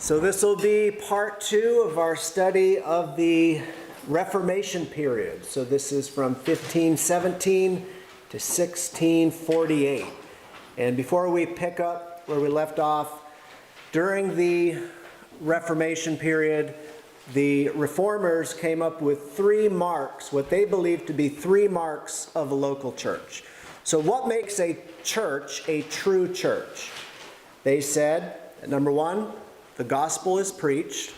So this will be part 2 of our study of the Reformation period. So this is from 1517 to 1648. And before we pick up where we left off, during the Reformation period, the Reformers came up with 3 marks, what they believed to be 3 marks of a local church. So what makes a church a true church? They said, number 1, the gospel is preached.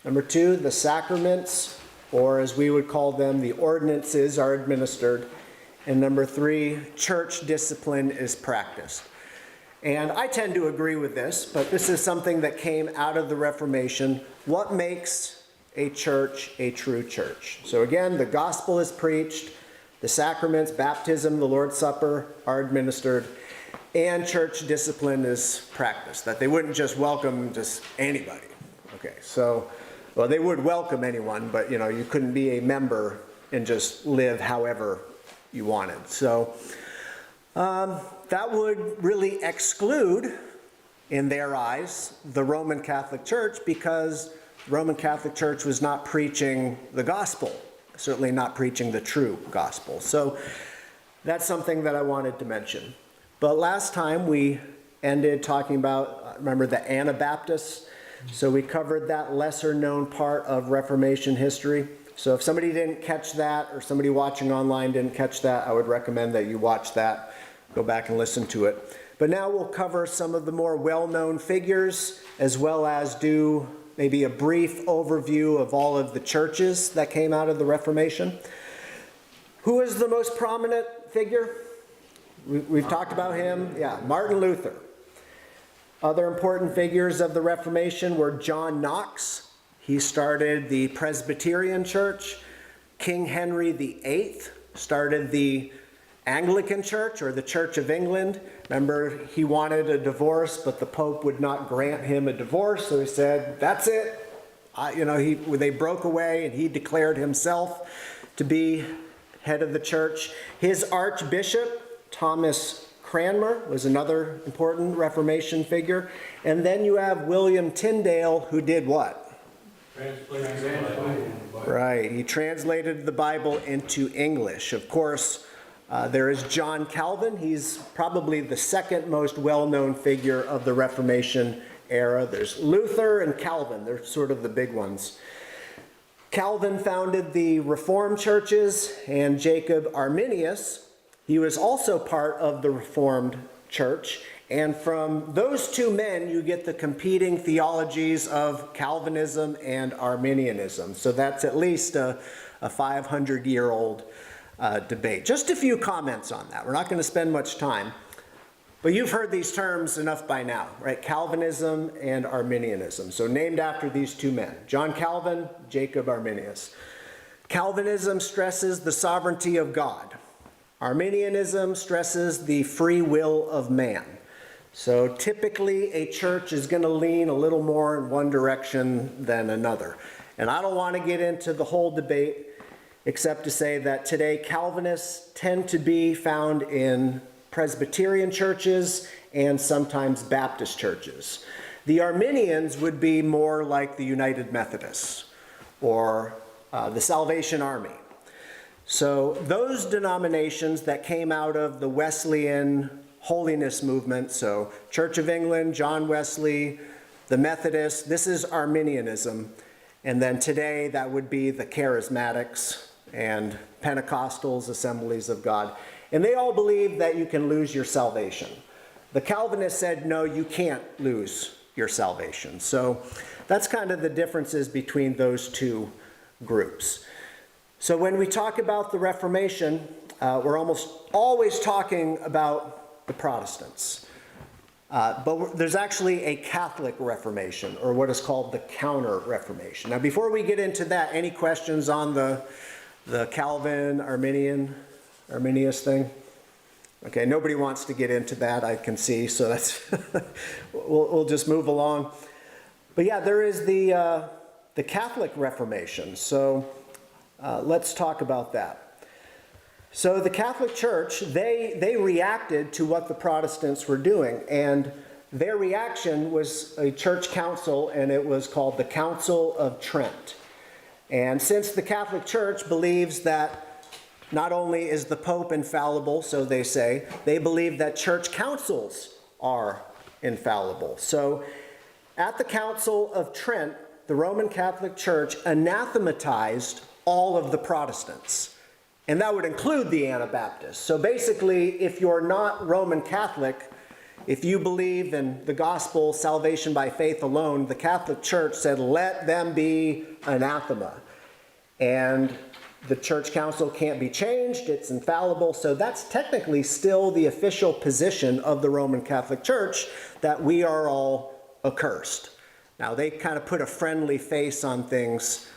Number 2, the sacraments, or as we would call them, the ordinances, are administered. And number 3, church discipline is practiced. And I tend to agree with this, but this is something that came out of the Reformation. What makes a church a true church? So again, the gospel is preached, the sacraments, baptism, the Lord's Supper are administered, and church discipline is practiced, that they wouldn't just welcome just anybody. Okay, so, well, they would welcome anyone, but you couldn't be a member and just live however you wanted. So that would really exclude, in their eyes, the Roman Catholic Church, because the Roman Catholic Church was not preaching the gospel, certainly not preaching the true gospel. So that's something that I wanted to mention. But last time we ended talking about, remember, the Anabaptists? So we covered that lesser known part of Reformation history. So if somebody didn't catch that, or somebody watching online didn't catch that, I would recommend that you watch that, go back and listen to it. But now we'll cover some of the more well-known figures, as well as do maybe a brief overview of all of the churches that came out of the Reformation. Who is the most prominent figure? We've talked about him. Yeah, Martin Luther. Other important figures of the Reformation were John Knox. He started the Presbyterian Church. King Henry VIII started the Anglican Church, or the Church of England. Remember, he wanted a divorce, but the Pope would not grant him a divorce, so he said, that's it. They broke away, and he declared himself to be head of the church. His archbishop, Thomas Cranmer, was another important Reformation figure. And then you have William Tyndale, who did what? Translated the Bible. Right, he translated the Bible into English. Of course, there is John Calvin. He's probably the second most well-known figure of the Reformation era. There's Luther and Calvin. They're sort of the big ones. Calvin founded the Reformed churches, and Jacob Arminius, he was also part of the Reformed Church, and from those two men you get the competing theologies of Calvinism and Arminianism. So that's at least a 500-year-old debate. Just a few comments on that. We're not going to spend much time, but you've heard these terms enough by now, right? Calvinism and Arminianism. So named after these two men, John Calvin, Jacob Arminius. Calvinism stresses the sovereignty of God. Arminianism stresses the free will of man. So typically a church is going to lean a little more in one direction than another. And I don't want to get into the whole debate, except to say that today Calvinists tend to be found in Presbyterian churches and sometimes Baptist churches. The Arminians would be more like the United Methodists or the Salvation Army. So those denominations that came out of the Wesleyan holiness movement, so Church of England, John Wesley, the Methodists, this is Arminianism. And then today that would be the Charismatics and Pentecostals, Assemblies of God. And they all believe that you can lose your salvation. The Calvinists said, no, you can't lose your salvation. So that's kind of the differences between those two groups. So when we talk about the Reformation, we're almost always talking about the Protestants. But there's actually a Catholic Reformation, or what is called the Counter-Reformation. Now before we get into that, any questions on the Calvin, Arminius thing? Okay, nobody wants to get into that, I can see, so that's we'll just move along. But yeah, there is the Catholic Reformation. So let's talk about that. So the Catholic Church, they reacted to what the Protestants were doing, and their reaction was a church council, and it was called the Council of Trent. And since the Catholic Church believes that not only is the Pope infallible, so they say, they believe that church councils are infallible. So at the Council of Trent, the Roman Catholic Church anathematized all of the Protestants. And that would include the Anabaptists. So basically, if you're not Roman Catholic, if you believe in the gospel, salvation by faith alone, the Catholic Church said, let them be anathema. And the church council can't be changed, it's infallible. So that's technically still the official position of the Roman Catholic Church, that we are all accursed. Now, they kind of put a friendly face on things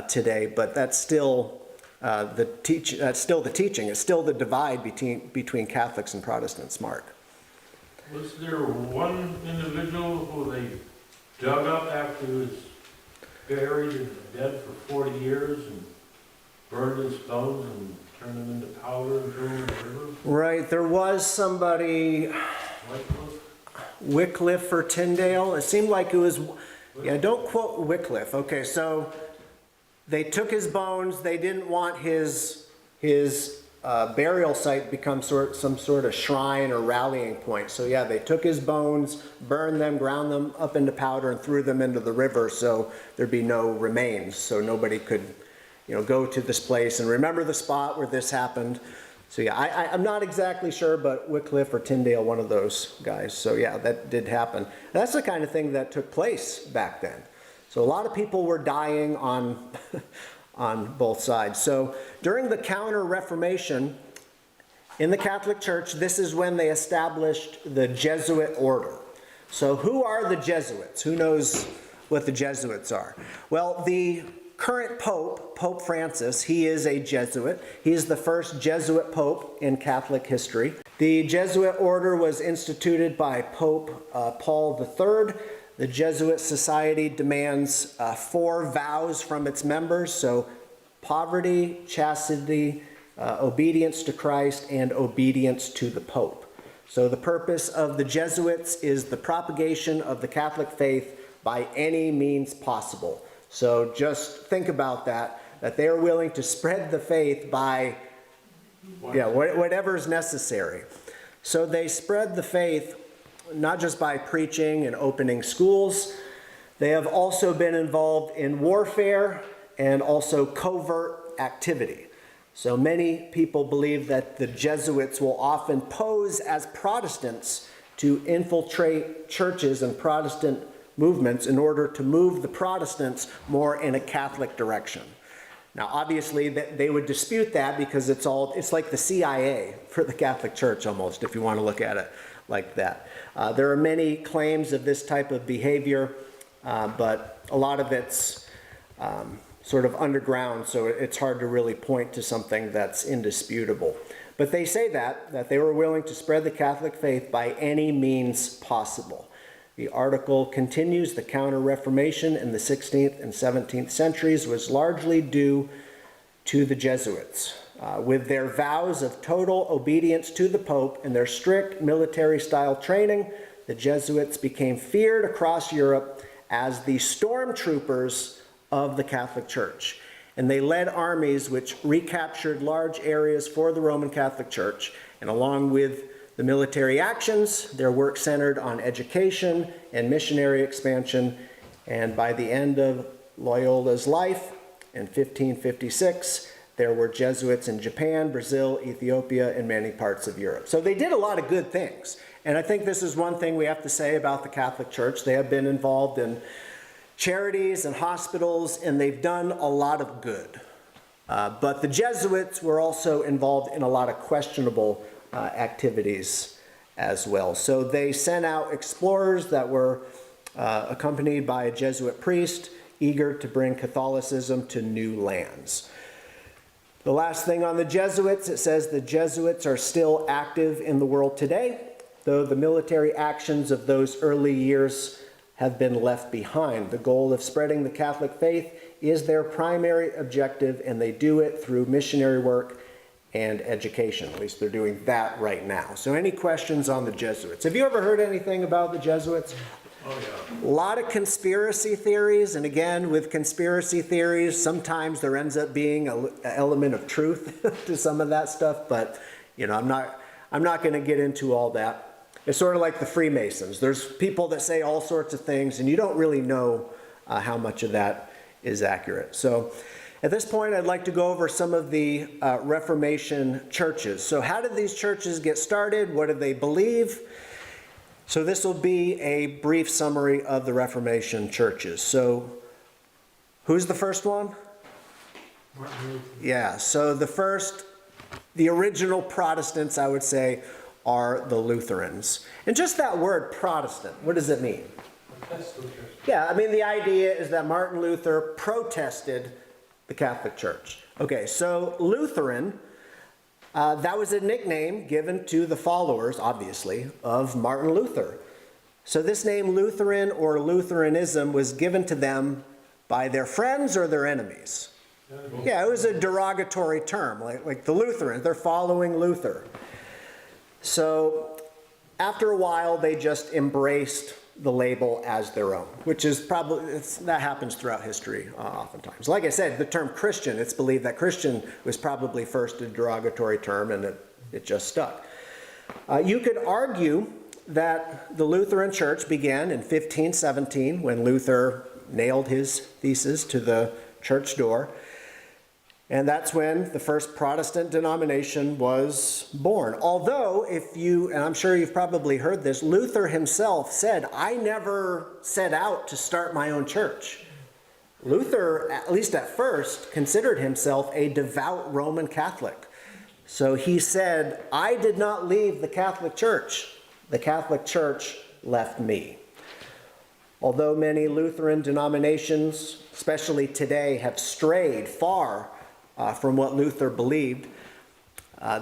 today, but that's still the teaching. It's still the divide between Catholics and Protestants, Mark. Was there one individual who they dug up after he was buried and dead for 40 years and burned his bones and turned them into powder and threw them in the river? Right, there was somebody, Wycliffe or Tyndale. It seemed like it was, yeah, don't quote Wycliffe. Okay, so they took his bones. They didn't want his burial site become some sort of shrine or rallying point. So yeah, they took his bones, burned them, ground them up into powder, and threw them into the river so there'd be no remains. So nobody could, go to this place and remember the spot where this happened. So yeah, I'm not exactly sure, but Wycliffe or Tyndale, one of those guys. So yeah, that did happen. That's the kind of thing that took place back then. So a lot of people were dying on both sides. So during the Counter-Reformation in the Catholic Church, this is when they established the Jesuit order. So who are the Jesuits? Who knows what the Jesuits are? Well, the current Pope, Pope Francis, he is a Jesuit. He is the first Jesuit Pope in Catholic history. The Jesuit order was instituted by Pope Paul III. The Jesuit Society demands 4 vows from its members, so poverty, chastity, obedience to Christ, and obedience to the Pope. So the purpose of the Jesuits is the propagation of the Catholic faith by any means possible. So just think about that they are willing to spread the faith by whatever is necessary. So they spread the faith not just by preaching and opening schools. They have also been involved in warfare and also covert activity. So many people believe that the Jesuits will often pose as Protestants to infiltrate churches and Protestant movements in order to move the Protestants more in a Catholic direction. Now, obviously, they would dispute that because it's like the CIA for the Catholic Church almost, if you want to look at it like that. There are many claims of this type of behavior, but a lot of it's sort of underground, so it's hard to really point to something that's indisputable. But they say that they were willing to spread the Catholic faith by any means possible. The article continues, the Counter-Reformation in the 16th and 17th centuries was largely due to the Jesuits. With their vows of total obedience to the Pope and their strict military-style training, the Jesuits became feared across Europe as the stormtroopers of the Catholic Church. And they led armies which recaptured large areas for the Roman Catholic Church. And along with the military actions, their work centered on education and missionary expansion. And by the end of Loyola's life, in 1556, there were Jesuits in Japan, Brazil, Ethiopia, and many parts of Europe. So they did a lot of good things. And I think this is one thing we have to say about the Catholic Church. They have been involved in charities and hospitals, and they've done a lot of good. But the Jesuits were also involved in a lot of questionable activities as well. So they sent out explorers that were accompanied by a Jesuit priest, eager to bring Catholicism to new lands. The last thing on the Jesuits, it says the Jesuits are still active in the world today, though the military actions of those early years have been left behind. The goal of spreading the Catholic faith is their primary objective, and they do it through missionary work and education. At least they're doing that right now. So any questions on the Jesuits? Have you ever heard anything about the Jesuits? Oh, yeah. A lot of conspiracy theories, and again, with conspiracy theories, sometimes there ends up being an element of truth to some of that stuff, but you know, I'm not going to get into all that. It's sort of like the Freemasons. There's people that say all sorts of things, and you don't really know how much of that is accurate. So at this point, I'd like to go over some of the Reformation churches. So how did these churches get started? What did they believe? So this will be a brief summary of the Reformation churches. So who's the first one? Martin Luther. Yeah, so the original Protestants, I would say, are the Lutherans. And just that word Protestant, what does it mean? Protestant church. Yeah, I mean, the idea is that Martin Luther protested the Catholic Church. Okay, so Lutheran, that was a nickname given to the followers, obviously, of Martin Luther. So this name Lutheran or Lutheranism was given to them by their friends or their enemies. Yeah, it was a derogatory term, like the Lutherans, they're following Luther. So after a while, they just embraced the label as their own, which is probably, that happens throughout history oftentimes. Like I said, the term Christian, it's believed that Christian was probably first a derogatory term and it just stuck. You could argue that the Lutheran Church began in 1517 when Luther nailed his thesis to the church door. And that's when the first Protestant denomination was born. Although, and I'm sure you've probably heard this, Luther himself said, I never set out to start my own church. Luther, at least at first, considered himself a devout Roman Catholic. So he said, I did not leave the Catholic Church. The Catholic Church left me. Although many Lutheran denominations, especially today, have strayed far from what Luther believed.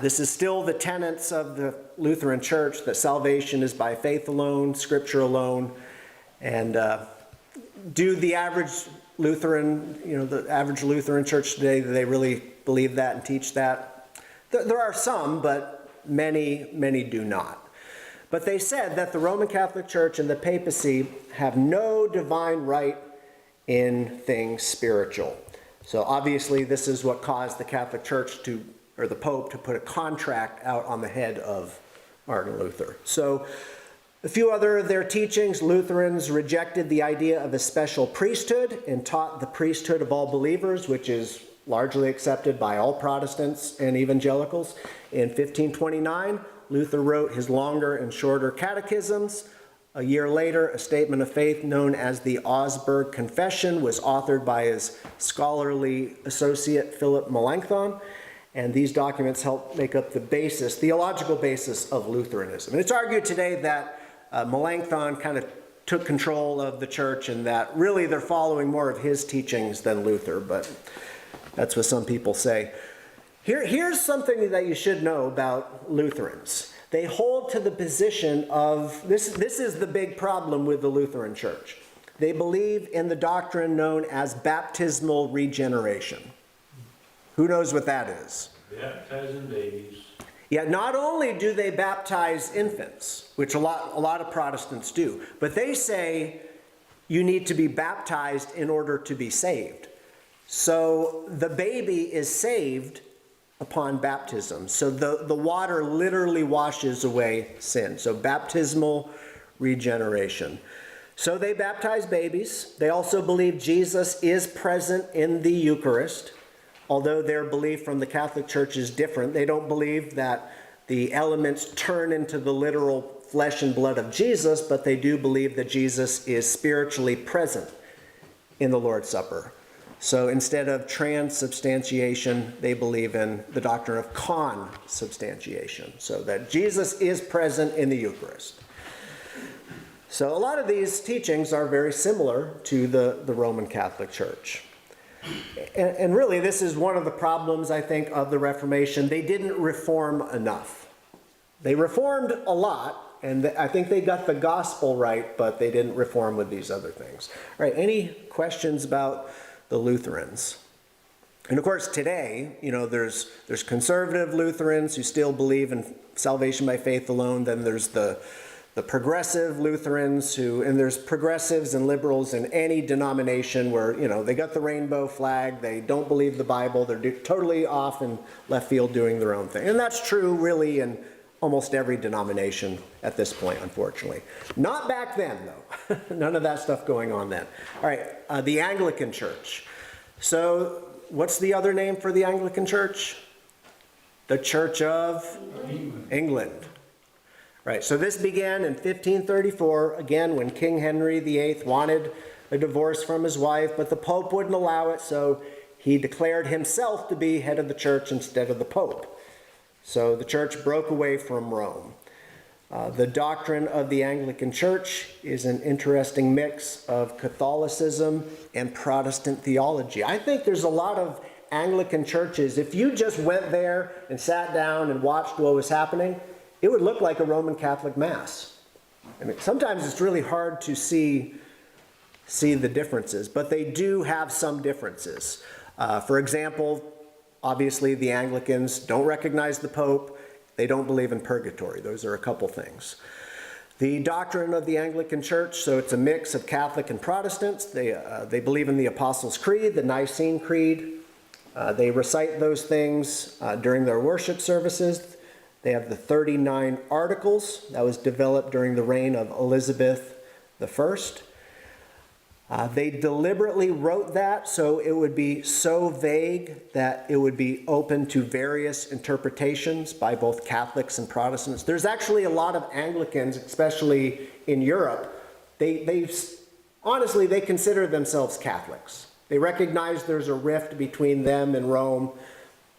This is still the tenets of the Lutheran Church, that salvation is by faith alone, Scripture alone, and do the average Lutheran, the average Lutheran church today, do they really believe that and teach that? There are some, but many do not. But they said that the Roman Catholic Church and the papacy have no divine right in things spiritual. So obviously this is what caused the Catholic Church or the Pope to put a contract out on the head of Martin Luther. So a few other of their teachings, Lutherans rejected the idea of a special priesthood and taught the priesthood of all believers, which is largely accepted by all Protestants and evangelicals. In 1529, Luther wrote his longer and shorter catechisms. A year later, a statement of faith known as the Augsburg Confession was authored by his scholarly associate Philip Melanchthon, and these documents help make up the theological basis of Lutheranism. And it's argued today that Melanchthon kind of took control of the church and that really they're following more of his teachings than Luther, but that's what some people say. Here's something that you should know about Lutherans. They hold to the position of, this is the big problem with the Lutheran Church. They believe in the doctrine known as baptismal regeneration. Who knows what that is? Baptizing babies. Yet not only do they baptize infants, which a lot of Protestants do, but they say you need to be baptized in order to be saved. So the baby is saved upon baptism. So the water literally washes away sin. So baptismal regeneration. So they baptize babies. They also believe Jesus is present in the Eucharist, although their belief from the Catholic Church is different. They don't believe that the elements turn into the literal flesh and blood of Jesus, but they do believe that Jesus is spiritually present in the Lord's Supper. So instead of transubstantiation, they believe in the doctrine of consubstantiation, so that Jesus is present in the Eucharist. So a lot of these teachings are very similar to the Roman Catholic Church. And really, this is one of the problems, I think, of the Reformation. They didn't reform enough. They reformed a lot, and I think they got the gospel right, but they didn't reform with these other things. All right, any questions about the Lutherans? And of course, today, there's conservative Lutherans who still believe in salvation by faith alone. Then there's the progressive Lutherans and there's progressives and liberals in any denomination where, they got the rainbow flag, they don't believe the Bible, they're totally off in left field doing their own thing. And that's true really in almost every denomination at this point, unfortunately. Not back then, though. None of that stuff going on then. All right, the Anglican Church. So what's the other name for the Anglican Church? The Church of England. Right, so this began in 1534, again, when King Henry VIII wanted a divorce from his wife, but the Pope wouldn't allow it, so he declared himself to be head of the church instead of the Pope. So the church broke away from Rome. The doctrine of the Anglican Church is an interesting mix of Catholicism and Protestant theology. I think there's a lot of Anglican churches, if you just went there and sat down and watched what was happening, it would look like a Roman Catholic Mass. I mean, sometimes it's really hard to see the differences, but they do have some differences. For example, obviously the Anglicans don't recognize the Pope. They don't believe in purgatory. Those are a couple things. The doctrine of the Anglican Church, so it's a mix of Catholic and Protestants. They believe in the Apostles' Creed, the Nicene Creed. They recite those things during their worship services. They have the 39 Articles that was developed during the reign of Elizabeth I. They deliberately wrote that so it would be so vague that it would be open to various interpretations by both Catholics and Protestants. There's actually a lot of Anglicans, especially in Europe. Honestly, they consider themselves Catholics. They recognize there's a rift between them and Rome,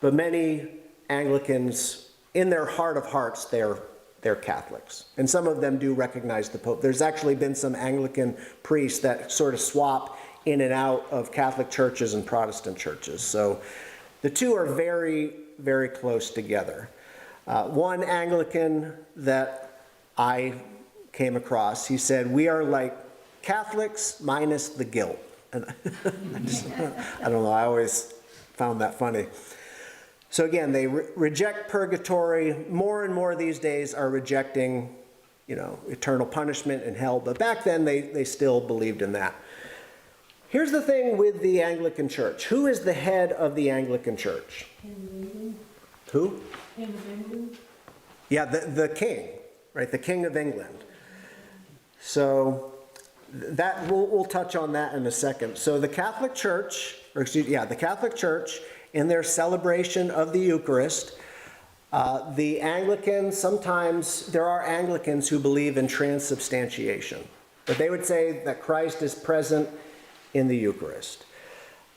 but many Anglicans, in their heart of hearts, they're Catholics. And some of them do recognize the Pope. There's actually been some Anglican priests that sort of swap in and out of Catholic churches and Protestant churches. So the two are very, very close together. One Anglican that I came across, he said, "We are like Catholics minus the guilt." And I don't know, I always found that funny. So again, they reject purgatory. More and more these days are rejecting, eternal punishment and hell. But back then, they still believed in that. Here's the thing with the Anglican Church. Who is the head of the Anglican Church? Who? King of England. Yeah, the king, right? The King of England. So that we'll touch on that in a second. So the Catholic Church, the Catholic Church, in their celebration of the Eucharist, the Anglicans, sometimes there are Anglicans who believe in transubstantiation, but they would say that Christ is present in the Eucharist.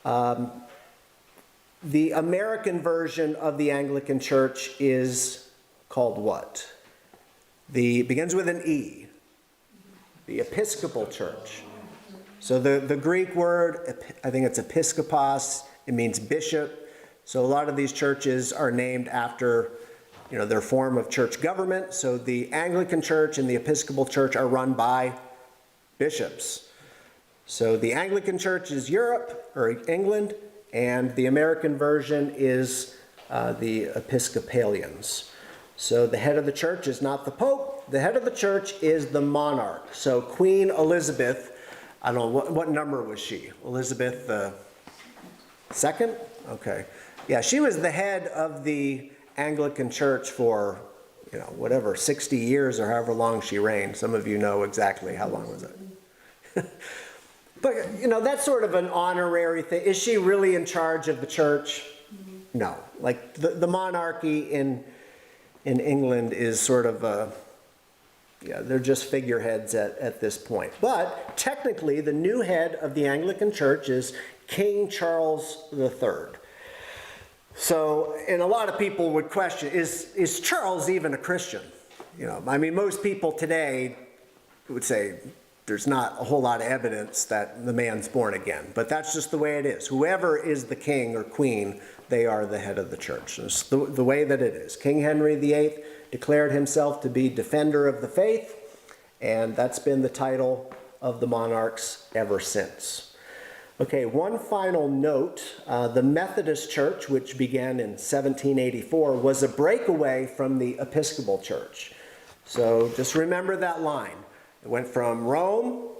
The American version of the Anglican Church is called what? Begins with an E, the Episcopal Church. So the Greek word, I think it's episkopos, it means bishop. So a lot of these churches are named after, their form of church government. So the Anglican Church and the Episcopal Church are run by bishops. So the Anglican Church is Europe or England, and the American version is the Episcopalians. So the head of the church is not the Pope. The head of the church is the monarch. So Queen Elizabeth, I don't know, what number was she? Elizabeth II? Okay. Yeah, she was the head of the Anglican Church for, 60 years or however long she reigned. Some of you know exactly how long was it. But, that's sort of an honorary thing. Is she really in charge of the church? No. Like the monarchy in England is sort of they're just figureheads at this point. But technically, the new head of the Anglican Church is King Charles III. So, and a lot of people would question, is Charles even a Christian? Most people today would say there's not a whole lot of evidence that the man's born again. But that's just the way it is. Whoever is the king or queen, they are the head of the church. It's the way that it is. King Henry VIII declared himself to be defender of the faith, and that's been the title of the monarchs ever since. Okay, one final note. The Methodist Church, which began in 1784, was a breakaway from the Episcopal Church. So just remember that line. It went from Rome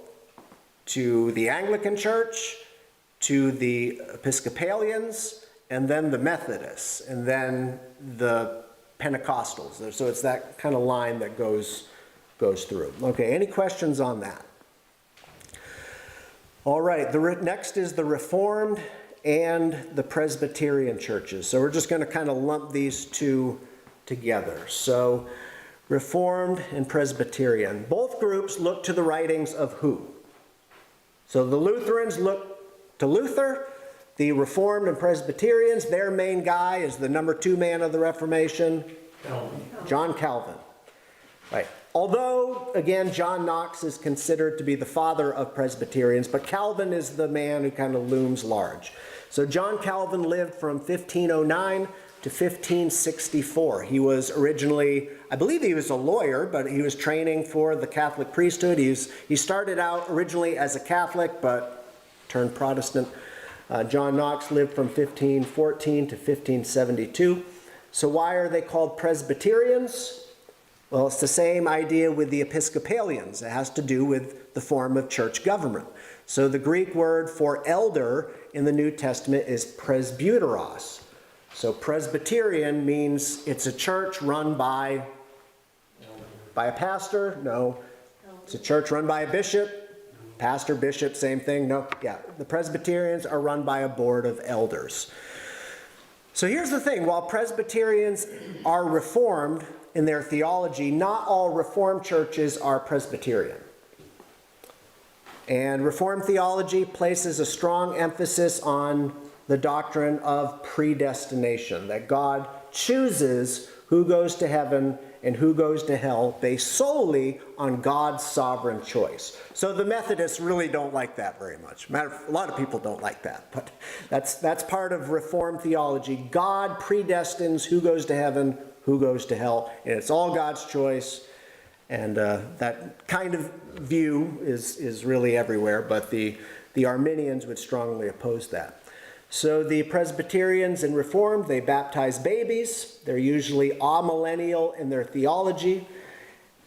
to the Anglican Church, to the Episcopalians, and then the Methodists, and then the Pentecostals. So it's that kind of line that goes through. Okay, any questions on that? All right, next is the Reformed and the Presbyterian churches. So we're just going to kind of lump these two together. So Reformed and Presbyterian. Both groups look to the writings of who? So the Lutherans look to Luther. The Reformed and Presbyterians, their main guy is the number 2 man of the Reformation, John Calvin. Right. Although, again, John Knox is considered to be the father of Presbyterians, but Calvin is the man who kind of looms large. So John Calvin lived from 1509 to 1564. He was originally, I believe he was a lawyer, but he was training for the Catholic priesthood. He started out originally as a Catholic, but turned Protestant. John Knox lived from 1514 to 1572. So why are they called Presbyterians? Well, it's the same idea with the Episcopalians. It has to do with the form of church government. So the Greek word for elder in the New Testament is presbyteros. So Presbyterian means it's a church run by a pastor? No. It's a church run by a bishop? Pastor, bishop, same thing? No. Yeah, the Presbyterians are run by a board of elders. So here's the thing. While Presbyterians are Reformed in their theology, not all Reformed churches are Presbyterian. And Reformed theology places a strong emphasis on the doctrine of predestination, that God chooses who goes to heaven and who goes to hell based solely on God's sovereign choice. So the Methodists really don't like that very much. A lot of people don't like that, but that's part of Reformed theology. God predestines who goes to heaven, who goes to hell, and it's all God's choice. And that kind of view is really everywhere, but the Arminians would strongly oppose that. So the Presbyterians and Reformed, they baptize babies. They're usually amillennial in their theology.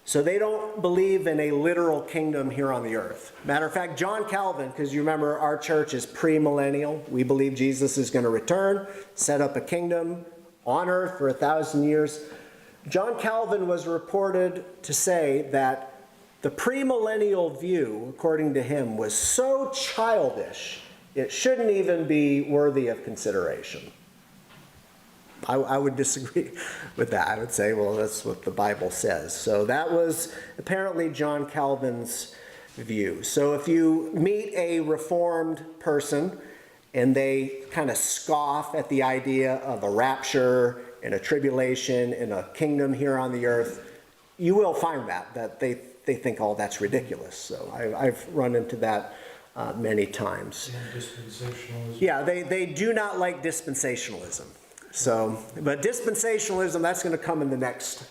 So they don't believe in a literal kingdom here on the earth. Matter of fact, John Calvin, because you remember our church is premillennial. We believe Jesus is going to return, set up a kingdom on earth for 1,000 years. John Calvin was reported to say that the premillennial view, according to him, was so childish it shouldn't even be worthy of consideration. I would disagree with that. I would say, well, that's what the Bible says. So that was apparently John Calvin's view. So if you meet a Reformed person and they kind of scoff at the idea of a rapture and a tribulation and a kingdom here on the earth, you will find that they think, oh, that's ridiculous. So I've run into that many times. And dispensationalism. Yeah, they do not like dispensationalism. So, but dispensationalism, that's going to come in the next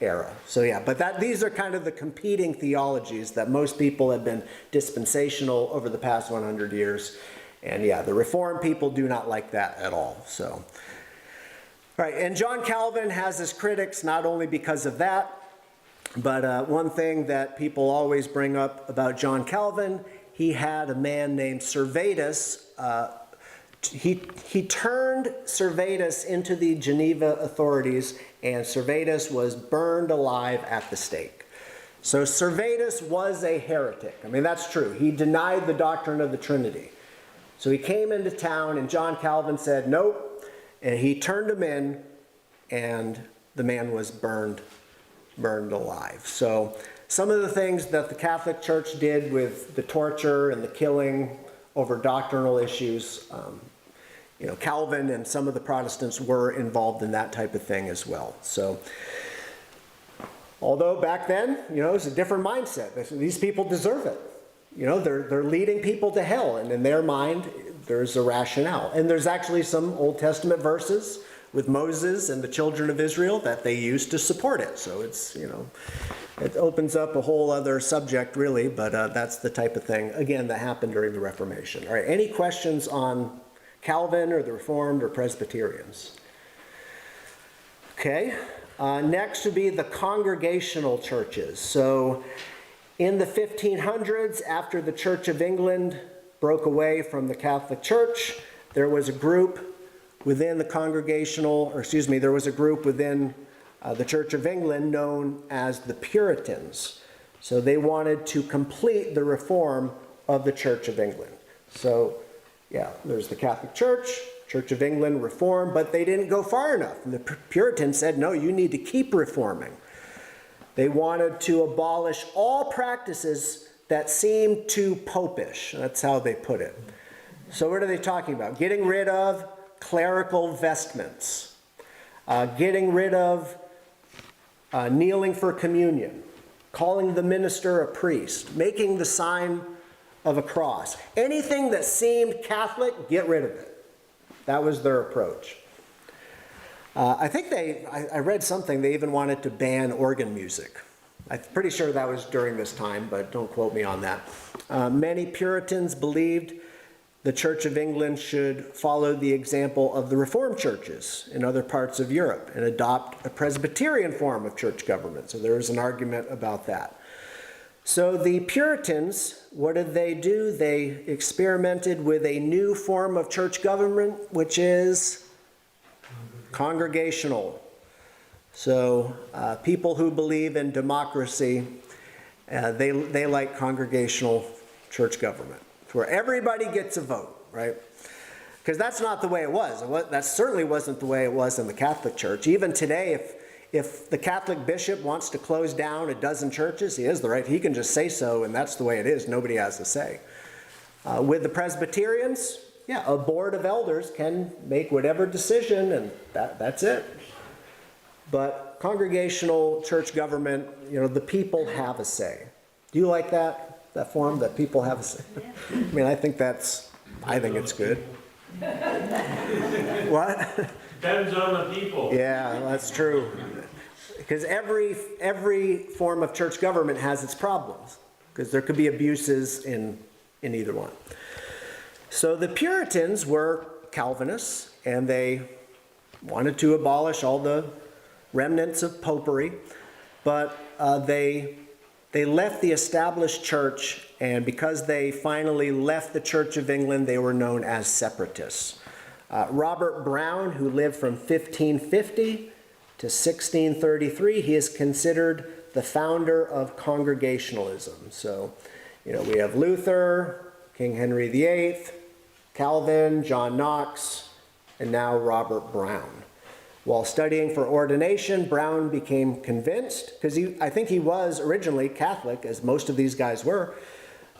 era. So yeah, but these are kind of the competing theologies that most people have been dispensational over the past 100 years. And yeah, the Reformed people do not like that at all. So, right, and John Calvin has his critics not only because of that, but one thing that people always bring up about John Calvin, he had a man named Servetus. He turned Servetus into the Geneva authorities, and Servetus was burned alive at the stake. So Servetus was a heretic. I mean, that's true. He denied the doctrine of the Trinity. So he came into town, and John Calvin said, nope. And he turned him in, and the man was burned alive. So some of the things that the Catholic Church did with the torture and the killing over doctrinal issues, Calvin and some of the Protestants were involved in that type of thing as well. So, although back then, it was a different mindset. These people deserve it. They're leading people to hell, and in their mind, there's a rationale. And there's actually some Old Testament verses with Moses and the children of Israel that they used to support it. So it's, it opens up a whole other subject really, but that's the type of thing, again, that happened during the Reformation. All right, any questions on Calvin or the Reformed or Presbyterians? Okay, next would be the congregational churches. So in the 1500s, after the Church of England broke away from the Catholic Church, there was a group within the there was a group within the Church of England known as the Puritans. So they wanted to complete the reform of the Church of England. So, yeah, there's the Catholic Church, Church of England, reform, but they didn't go far enough. And the Puritans said, no, you need to keep reforming. They wanted to abolish all practices that seemed too popish. That's how they put it. So what are they talking about? Getting rid of clerical vestments, getting rid of kneeling for communion, calling the minister a priest, making the sign of a cross. Anything that seemed Catholic, get rid of it. That was their approach. I think I read something, they even wanted to ban organ music. I'm pretty sure that was during this time, but don't quote me on that. Many Puritans believed the Church of England should follow the example of the Reformed churches in other parts of Europe and adopt a Presbyterian form of church government. So there was an argument about that. So the Puritans, what did they do? They experimented with a new form of church government, which is congregational. So people who believe in democracy, they like congregational church government, where everybody gets a vote, right? Because that's not the way it was. That certainly wasn't the way it was in the Catholic Church. Even today, if the Catholic bishop wants to close down a dozen churches, he has the right. He can just say so, and that's the way it is. Nobody has a say. With the Presbyterians, yeah, a board of elders can make whatever decision, and that's it. But congregational church government, the people have a say. Do you like that form, that people have a say? I mean, I think it's good. What? Depends on the people. Yeah, that's true. Because every form of church government has its problems, because there could be abuses in either one. So the Puritans were Calvinists, and they wanted to abolish all the remnants of popery, but they left the established church, and because they finally left the Church of England, they were known as separatists. Robert Browne, who lived from 1550 to 1633, he is considered the founder of Congregationalism. So, we have Luther, King Henry VIII, Calvin, John Knox, and now Robert Browne. While studying for ordination, Browne became convinced, because I think he was originally Catholic, as most of these guys were,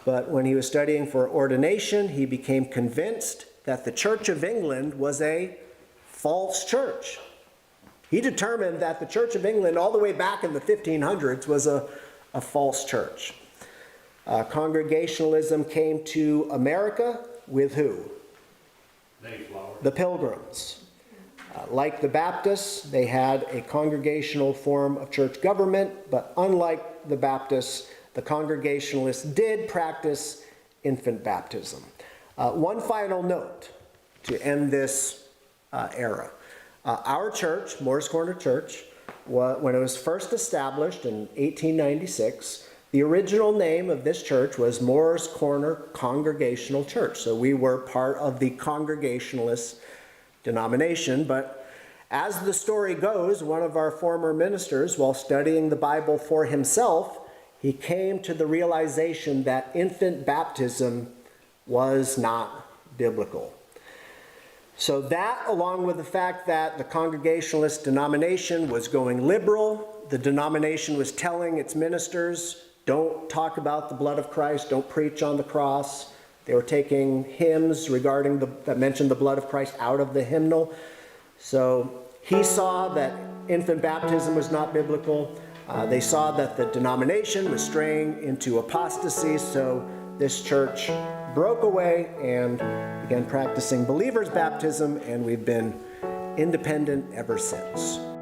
but when he was studying for ordination, he became convinced that the Church of England was a false church. He determined that the Church of England, all the way back in the 1500s, was a false church. Congregationalism came to America with who? Mayflower. The Pilgrims. Like the Baptists, they had a congregational form of church government, but unlike the Baptists, the Congregationalists did practice infant baptism. One final note to end this era. Our church, Moore's Corner Church, when it was first established in 1896, the original name of this church was Moore's Corner Congregational Church. So we were part of the Congregationalist denomination, but as the story goes, one of our former ministers, while studying the Bible for himself, he came to the realization that infant baptism was not biblical. So that, along with the fact that the Congregationalist denomination was going liberal, the denomination was telling its ministers, don't talk about the blood of Christ, don't preach on the cross. They were taking hymns that mentioned the blood of Christ out of the hymnal. So he saw that infant baptism was not biblical. They saw that the denomination was straying into apostasy, so this church broke away and began practicing believers' baptism, and we've been independent ever since.